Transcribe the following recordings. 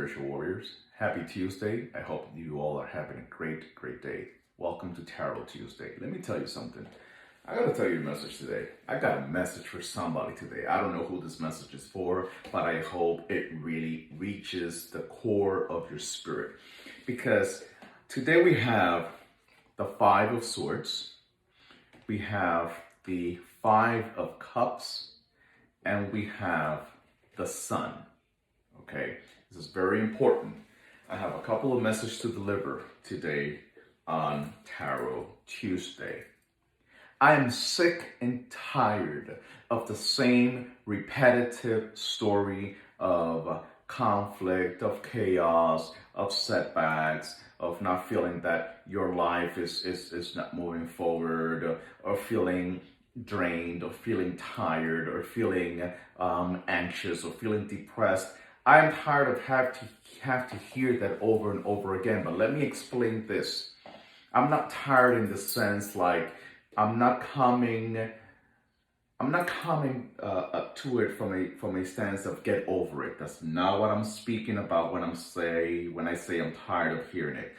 spiritual warriors. Happy Tuesday. I hope you all are having a great day. Welcome to Tarot Tuesday. Let me tell you something. I gotta tell you a message today. I got a message for somebody today. I don't know who this message is for, but I hope it really reaches the core of your spirit. Because today we have the Five of Swords, we have the Five of Cups, and we have the Sun. Okay, this is very important. I have a couple of messages to deliver today on Tarot Tuesday. I am sick and tired of the same repetitive story of conflict, of chaos, of setbacks, of not feeling that your life is not moving forward, or feeling drained, or feeling tired, or feeling anxious, or feeling depressed. I'm tired of have to hear that over and over again. But let me explain this. I'm not tired in the sense like I'm not coming to it from a stance of get over it. That's not what I'm speaking about when I say I'm tired of hearing it.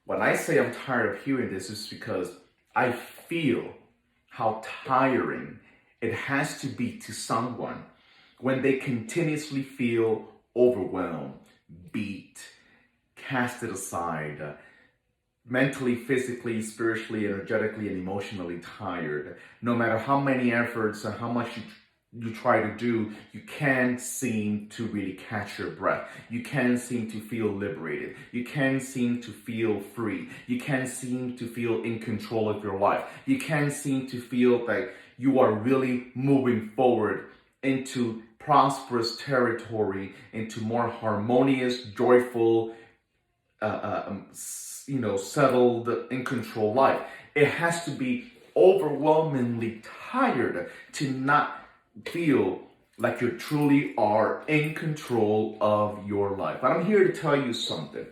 When I say I'm tired of hearing this, is because I feel how tiring it has to be to someone when they continuously feel overwhelmed, beat, casted aside, mentally, physically, spiritually, energetically, and emotionally tired. No matter how many efforts and how much you try to do, you can't seem to really catch your breath. You can't seem to feel liberated. You can't seem to feel free. You can't seem to feel in control of your life. You can't seem to feel that you are really moving forward into prosperous territory, into more harmonious, joyful, settled, in control life. It has to be overwhelmingly tired to not feel like you truly are in control of your life. But I'm here to tell you something.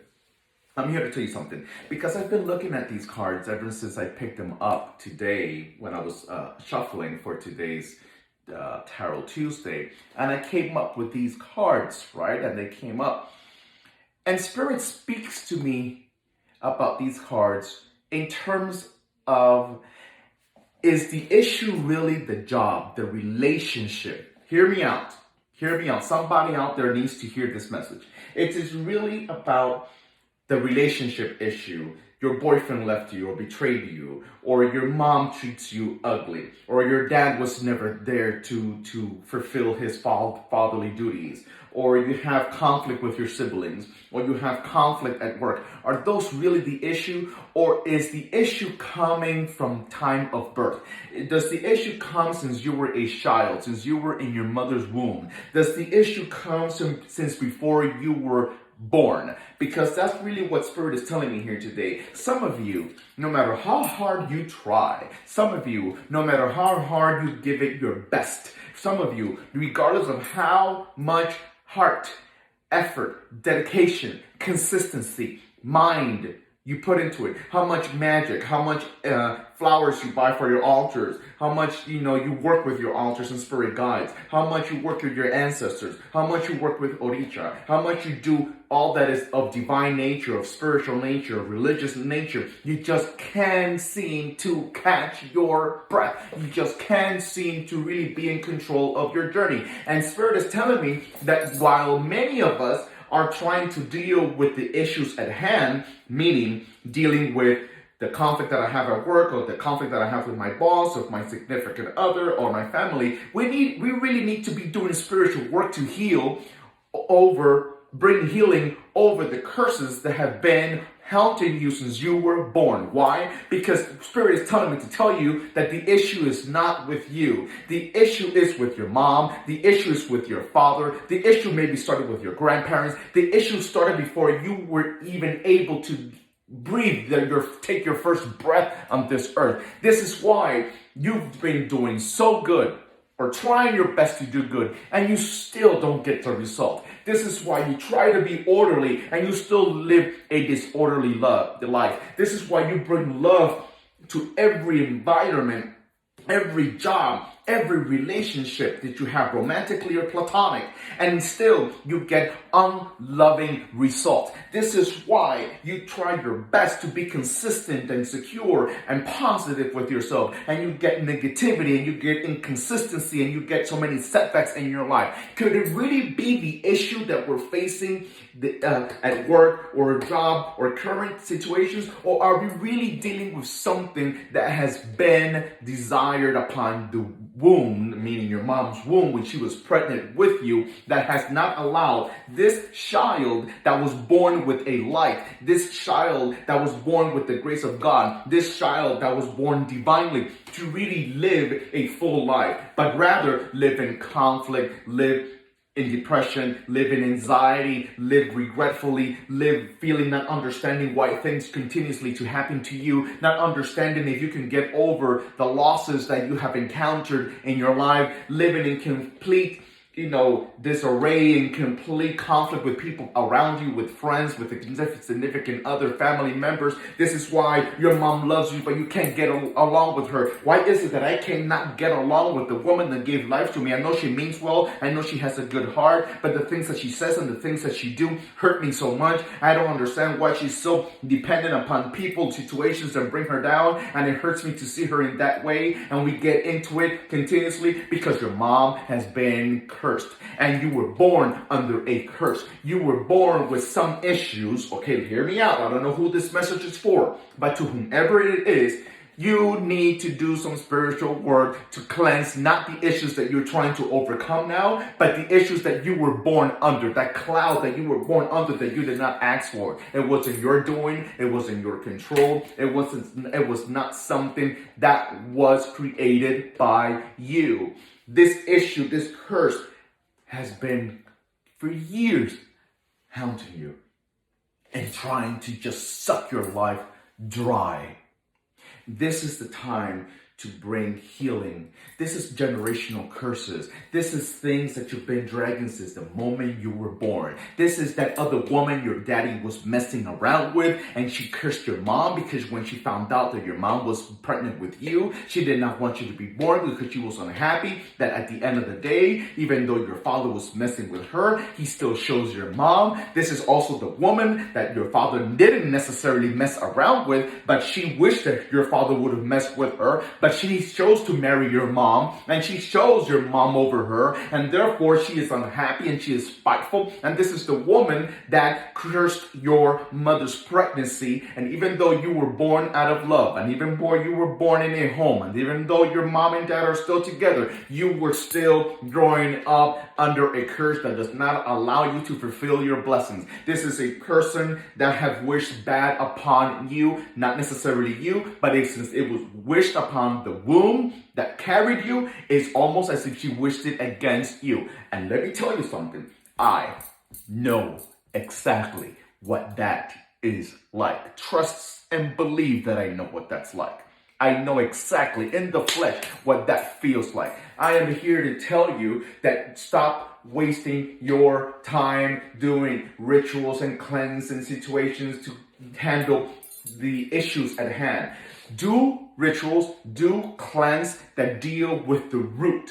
Because I've been looking at these cards ever since I picked them up today when I was shuffling for today's Tarot Tuesday, and I came up with these cards, right? And they came up, and Spirit speaks to me about these cards in terms of, is the issue really the job, the relationship? Hear me out. Somebody out there needs to hear this message. It is really about the relationship issue. Your boyfriend left you or betrayed you, or your mom treats you ugly, or your dad was never there to fulfill his fatherly duties, or you have conflict with your siblings, or you have conflict at work. Are those really the issue, or is the issue coming from time of birth? Does the issue come since you were a child, since you were in your mother's womb? Does the issue come since before you were born? Because that's really what Spirit is telling me here today. Some of you, no matter how hard you try, some of you, no matter how hard you give it your best, some of you, regardless of how much heart, effort, dedication, consistency, mind you put into it, how much magic, how much flowers you buy for your altars, how much you work with your altars and spirit guides, how much you work with your ancestors, how much you work with Orisha, how much you do all that is of divine nature, of spiritual nature, of religious nature, you just can't seem to catch your breath. You just can't seem to really be in control of your journey. And Spirit is telling me that while many of us are trying to deal with the issues at hand, meaning dealing with the conflict that I have at work, or the conflict that I have with my boss, or my significant other, or my family, we really need to be doing spiritual work to bring healing over the curses that have been haunting you since you were born. Why? Because Spirit is telling me to tell you that the issue is not with you. The issue is with your mom. The issue is with your father. The issue maybe started with your grandparents. The issue started before you were even able to breathe, take your first breath on this earth. This is why you've been doing so good, or trying your best to do good, and you still don't get the result. This is why you try to be orderly and you still live a disorderly life. This is why you bring love to every environment, every job, every relationship that you have, romantically or platonic, and still you get unloving results. This is why you try your best to be consistent and secure and positive with yourself, and you get negativity and you get inconsistency and you get so many setbacks in your life. Could it really be the issue that we're facing at work or a job or current situations, or are we really dealing with something that has been desired upon the womb, meaning your mom's womb when she was pregnant with you, that has not allowed this child that was born with a light, this child that was born with the grace of God, this child that was born divinely, to really live a full life, but rather live in conflict, live in depression, live in anxiety, live regretfully, live feeling not understanding why things continuously to happen to you, not understanding if you can get over the losses that you have encountered in your life, living in complete disarray and complete conflict with people around you, with friends, with significant other family members. This is why your mom loves you, but you can't get along with her. Why is it that I cannot get along with the woman that gave life to me? I know she means well. I know she has a good heart, but the things that she says and the things that she do hurt me so much. I don't understand why she's so dependent upon people, situations that bring her down, and it hurts me to see her in that way. And we get into it continuously because your mom has been cursed, and you were born under a curse. You were born with some issues. Okay, hear me out. I don't know who this message is for, but to whomever it is, you need to do some spiritual work to cleanse not the issues that you're trying to overcome now, but the issues that you were born under, that cloud that you were born under that you did not ask for. It wasn't your doing. It wasn't your control. It was not something that was created by you. This issue, this curse, has been for years haunting you and trying to just suck your life dry. This is the time to bring healing. This is generational curses. This is things that you've been dragging since the moment you were born. This is that other woman your daddy was messing around with, and she cursed your mom because when she found out that your mom was pregnant with you, she did not want you to be born because she was unhappy that at the end of the day, even though your father was messing with her, he still chose your mom. This is also the woman that your father didn't necessarily mess around with, but she wished that your father would have messed with her, but she chose to marry your mom, and she chose your mom over her, and therefore she is unhappy and she is spiteful. And this is the woman that cursed your mother's pregnancy. And even though you were born out of love, and even though you were born in a home, and even though your mom and dad are still together, you were still growing up under a curse that does not allow you to fulfill your blessings. This is a person that have wished bad upon you, not necessarily you, but since it was wished upon the womb that carried you, it's almost as if she wished it against you. And let me tell you something, I know exactly what that is like. Trust and believe that I know what that's like. I know exactly in the flesh what that feels like. I am here to tell you that stop wasting your time doing rituals and cleansing situations to handle the issues at hand. Do rituals, do cleanse that deal with the root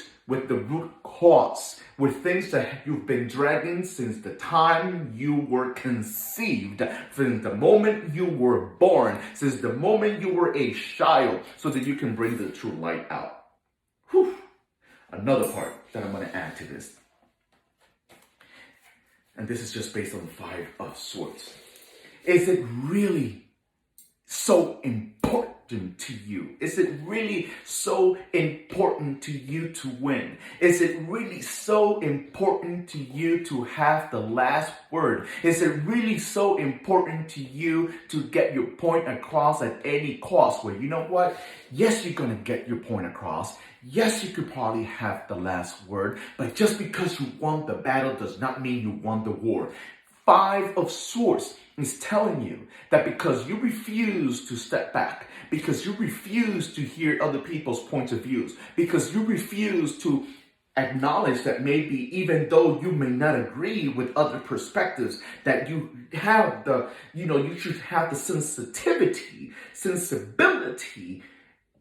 cause, with things that you've been dragging since the time you were conceived, since the moment you were born, since the moment you were a child, so that you can bring the true light out. Whew. Another part that I'm going to add to this, and this is just based on 5 of Swords. Is it really so important to you? Is it really so important to you to win? Is it really so important to you to have the last word? Is it really so important to you to get your point across at any cost? Well, you know what? Yes, you're going to get your point across. Yes, you could probably have the last word, but just because you won the battle does not mean you won the war. 5 of Swords is telling you that because you refuse to step back, because you refuse to hear other people's points of views, because you refuse to acknowledge that maybe even though you may not agree with other perspectives, that you have you should have the sensibility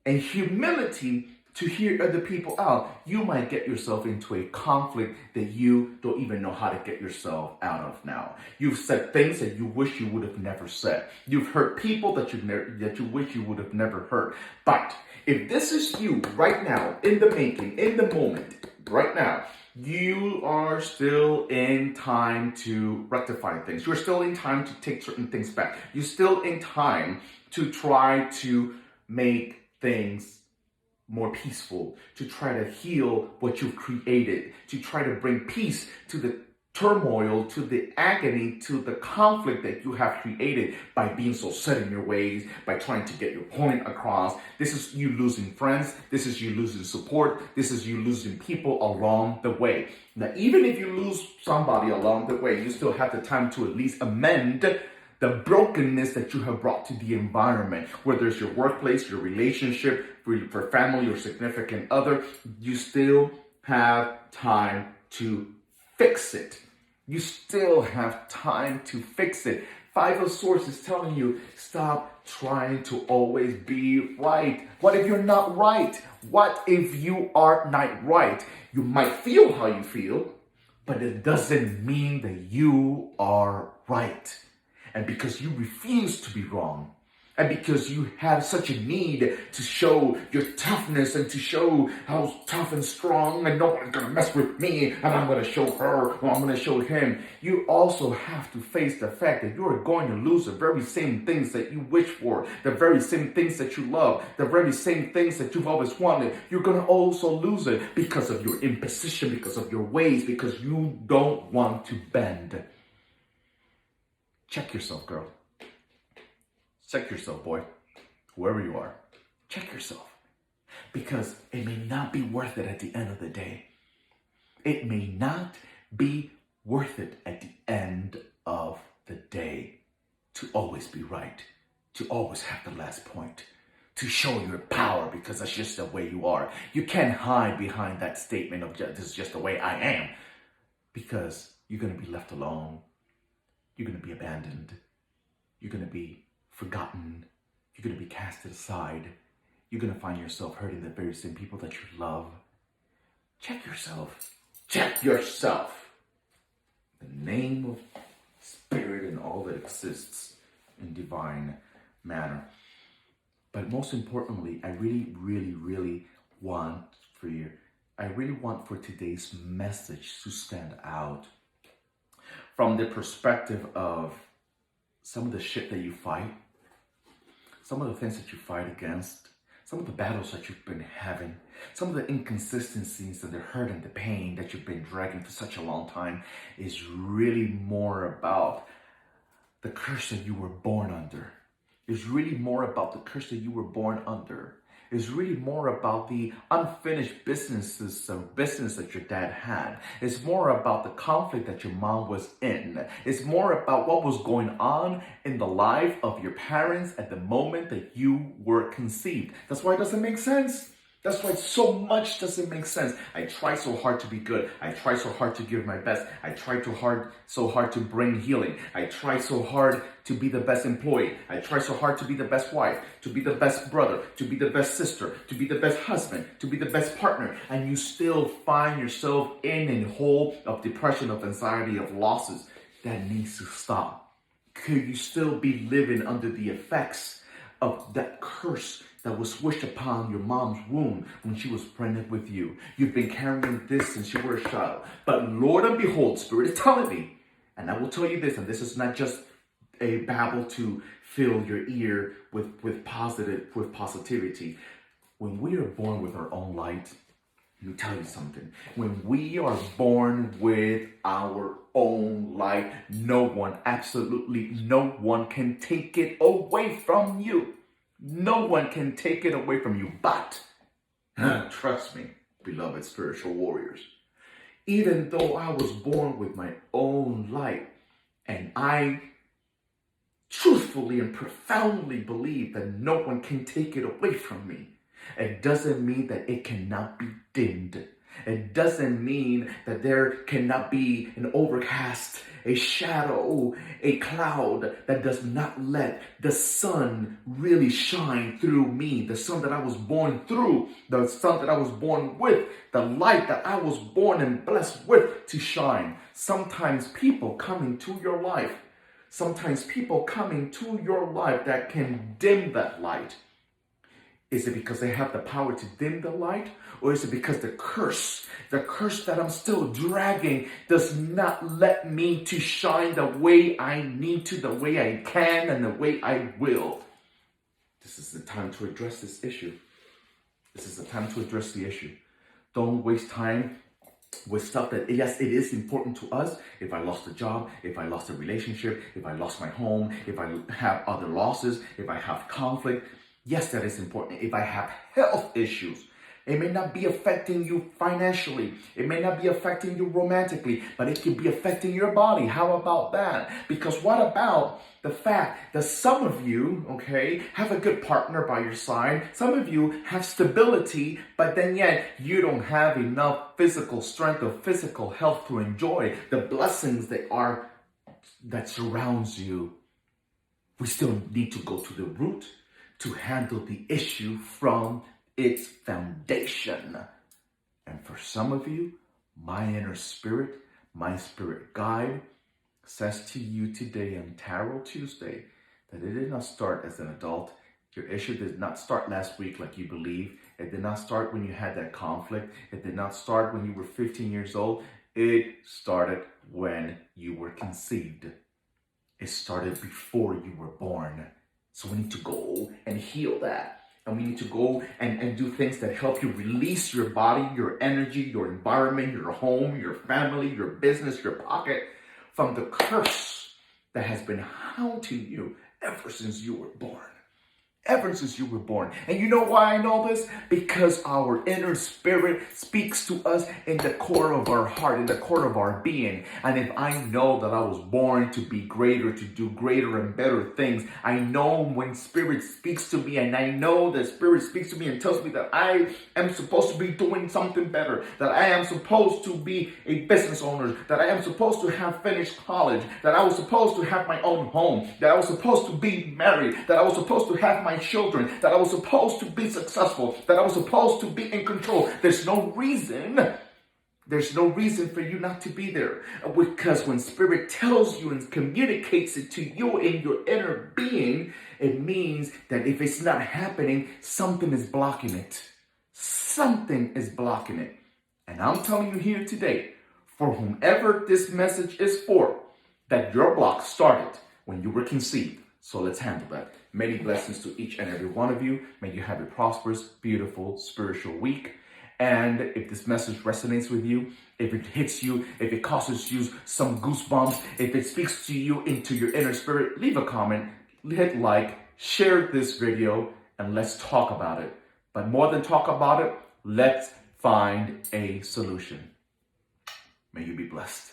and humility to hear other people out, you might get yourself into a conflict that you don't even know how to get yourself out of now. You've said things that you wish you would have never said. You've hurt people that you wish you would have never hurt. But if this is you right now, in the making, in the moment, right now, you are still in time to rectify things. You're still in time to take certain things back. You're still in time to try to make things more peaceful, to try to heal what you've created, to try to bring peace to the turmoil, to the agony, to the conflict that you have created by being so set in your ways, by trying to get your point across. This is you losing friends. This is you losing support. This is you losing people along the way. Now, even if you lose somebody along the way, you still have the time to at least amend the brokenness that you have brought to the environment, whether it's your workplace, your relationship, for family or significant other. You still have time to fix it. You still have time to fix it. Five of Swords is telling you, stop trying to always be right. What if you're not right? What if you are not right? You might feel how you feel, but it doesn't mean that you are right. And because you refuse to be wrong, and because you have such a need to show your toughness and to show how tough and strong and no one's going to mess with me and I'm going to show her or I'm going to show him, you also have to face the fact that you are going to lose the very same things that you wish for, the very same things that you love, the very same things that you've always wanted. You're going to also lose it because of your imposition, because of your ways, because you don't want to bend. Check yourself, girl. Check yourself, boy. Whoever you are, check yourself. Because it may not be worth it at the end of the day. It may not be worth it at the end of the day to always be right, to always have the last point, to show your power, because that's just the way you are. You can't hide behind that statement of this is just the way I am, because you're going to be left alone. You're going to be abandoned. You're going to be forgotten. You're going to be casted aside. You're going to find yourself hurting the very same people that you love. Check yourself. Check yourself. The name of spirit and all that exists in divine manner. But most importantly, I really want for today's message to stand out from the perspective of some of the shit that you fight, some of the things that you fight against, some of the battles that you've been having, some of the inconsistencies and the hurt and the pain that you've been dragging for such a long time is really more about the curse that you were born under. It's really more about the curse that you were born under. It's really more about the unfinished business that your dad had. It's more about the conflict that your mom was in. It's more about what was going on in the life of your parents at the moment that you were conceived. That's why it doesn't make sense. That's why so much doesn't make sense. I try so hard to be good. I try so hard to give my best. I try so hard to bring healing. I try so hard to be the best employee. I try so hard to be the best wife, to be the best brother, to be the best sister, to be the best husband, to be the best partner. And you still find yourself in a hole of depression, of anxiety, of losses. That needs to stop. Could you still be living under the effects of that curse that was wished upon your mom's womb when she was pregnant with you? You've been carrying this since you were a child. But Lord and behold, Spirit is telling me, and I will tell you this, and this is not just a babble to fill your ear with positivity. When we are born with our own light, let me tell you something. When we are born with our own light, no one, absolutely no one can take it away from you. No one can take it away from you. But, trust me, beloved spiritual warriors, even though I was born with my own light, and I truthfully and profoundly believe that no one can take it away from me, it doesn't mean that it cannot be dimmed. It doesn't mean that there cannot be an overcast, a shadow, a cloud that does not let the sun really shine through me, the sun that I was born through, the sun that I was born with, the light that I was born and blessed with to shine. Sometimes people come into your life. Sometimes people come into your life that can dim that light. Is it because they have the power to dim the light? Or is it because the curse that I'm still dragging does not let me to shine the way I need to, the way I can, and the way I will? This is the time to address this issue. This is the time to address the issue. Don't waste time with stuff that, yes, it is important to us. If I lost a job, if I lost a relationship, if I lost my home, if I have other losses, if I have conflict, yes, that is important. If I have health issues, it may not be affecting you financially. It may not be affecting you romantically, but it could be affecting your body. How about that? Because what about the fact that some of you, okay, have a good partner by your side. Some of you have stability, but then yet you don't have enough physical strength or physical health to enjoy the blessings that surrounds you. We still need to go to the root to handle the issue from its foundation. And for some of you, my inner spirit, my spirit guide says to you today on Tarot Tuesday that it did not start as an adult. Your issue did not start last week like you believe. It did not start when you had that conflict. It did not start when you were 15 years old. It started when you were conceived. It started before you were born. So we need to go and heal that. And we need to go and do things that help you release your body, your energy, your environment, your home, your family, your business, your pocket from the curse that has been haunting you ever since you were born. Ever since you were born. And you know why I know this? Because our inner spirit speaks to us in the core of our heart, in the core of our being. And if I know that I was born to be greater, to do greater and better things, I know when spirit speaks to me, and I know that spirit speaks to me and tells me that I am supposed to be doing something better, that I am supposed to be a business owner, that I am supposed to have finished college, that I was supposed to have my own home, that I was supposed to be married, that I was supposed to have my children, that I was supposed to be successful, that I was supposed to be in control. There's no reason for you not to be there. Because when spirit tells you and communicates it to you in your inner being, it means that if it's not happening, something is blocking it. Something is blocking it. And I'm telling you here today, for whomever this message is for, that your block started when you were conceived. So let's handle that. Many blessings to each and every one of you. May you have a prosperous, beautiful, spiritual week. And if this message resonates with you, if it hits you, if it causes you some goosebumps, if it speaks to you into your inner spirit, leave a comment, hit like, share this video, and let's talk about it. But more than talk about it, let's find a solution. May you be blessed.